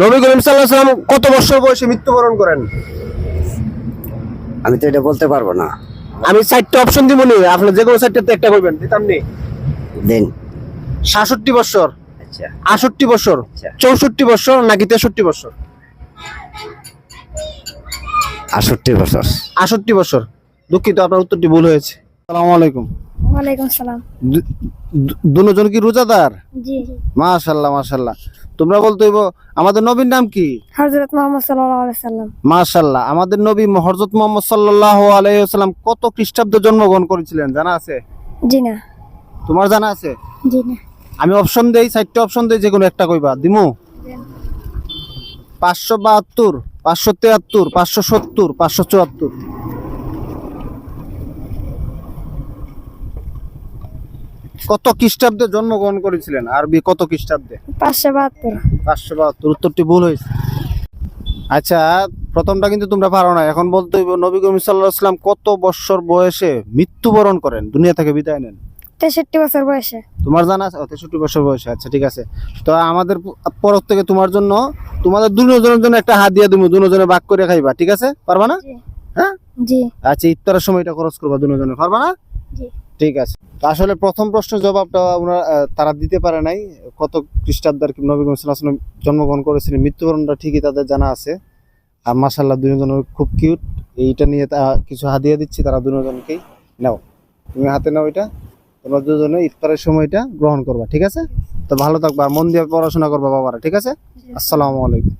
নবী করিম সাল্লাল্লাহু আলাইহি সাল্লাম কত বছর বয়সে মৃত্যুবরণ করেন? আমি তো এটা বলতে পারবো না। আমি 4টা অপশন দিব নি, আপনি যে কোনো 4টাতে একটা কইবেন, দিতাম নি। দিন। 66 বছর, আচ্ছা 68 বছর, আচ্ছা। 64 বছর নাকি 63 বছর? 68 বছর। 68 বছর। দুঃখিত, আপনার উত্তরটি ভুল হয়েছে। আসসালামু আলাইকুম। ওয়ালাইকুম সালাম। দুজন কি রোজাদার? জি। মাশাআল্লাহ মাশাআল্লাহ। তোমরা বলতে হইব আমাদের নবীর নাম কি? হযরত মুহাম্মদ সাল্লাল্লাহু আলাইহি সাল্লাম। মাশাআল্লাহ। আমাদের নবী হযরত মুহাম্মদ সাল্লাল্লাহু আলাইহি ওয়াসাল্লাম কত খ্রিস্টাব্দে জন্মগ্রহণ করেছিলেন জানা আছে? জি না। তোমার জানা আছে? জি না। আমি অপশন দেই, 4টা অপশন দেই, যে কোনো একটা কইবা। দিমু? 572, 573, 570, 574। কত খ্রিস্টাব্দে জন্মগ্রহণ করেছিলেন? আরবি কত খ্রিস্টাব্দে? 572। 572। উত্তরটি ভুল হয়েছে। আচ্ছা, প্রথমটা কিন্তু তোমরা পারো না। এখন বলতে হইব নবী করিম সাল্লাল্লাহু আলাইহি ওয়াসাল্লাম কত বছর বয়সে মৃত্যুবরণ করেন, দুনিয়া থেকে বিদায় নেন? 63 বছর বয়সে। তোমার জানা আছে? 63 বছর বয়সে। আচ্ছা ঠিক আছে। তো আমাদের পরক থেকে তোমার জন্য, তোমাদের দুজনের জন্য একটা হাদিয়া দিব, দুজনে ভাগ করে খাইবা, ঠিক আছে? পারবা না? জি। হ্যাঁ জি। আচ্ছা, ইফতারের সময় এটা খরচ করবা দুজনে, পারবা না? জি। ঠিক আছে। তো আসলে প্রথম প্রশ্নের জবাবটা তারা দিতে পারে নাই, কত খ্রিস্টাব্দে নবী করিম সাল্লাল্লাহু আলাইহি ওয়াসাল্লাম জন্মগ্রহণ করেছিলেন, মৃত্যুবরণটা ঠিকই তাদের জানা আছে। আর মাশাআল্লাহ দুজন খুব কিউট। এইটা নিয়ে কিছু হাদিয়া দিচ্ছি তারা দুজনকেই। নাও, তুমি হাতে নাও এটা, তোমরা দুজনে ইফতারের সময়টা গ্রহণ করবা, ঠিক আছে? তো ভালো থাকবা, আর মন দিয়ে পড়াশোনা করবা বাবারা, ঠিক আছে? আসসালামু আলাইকুম।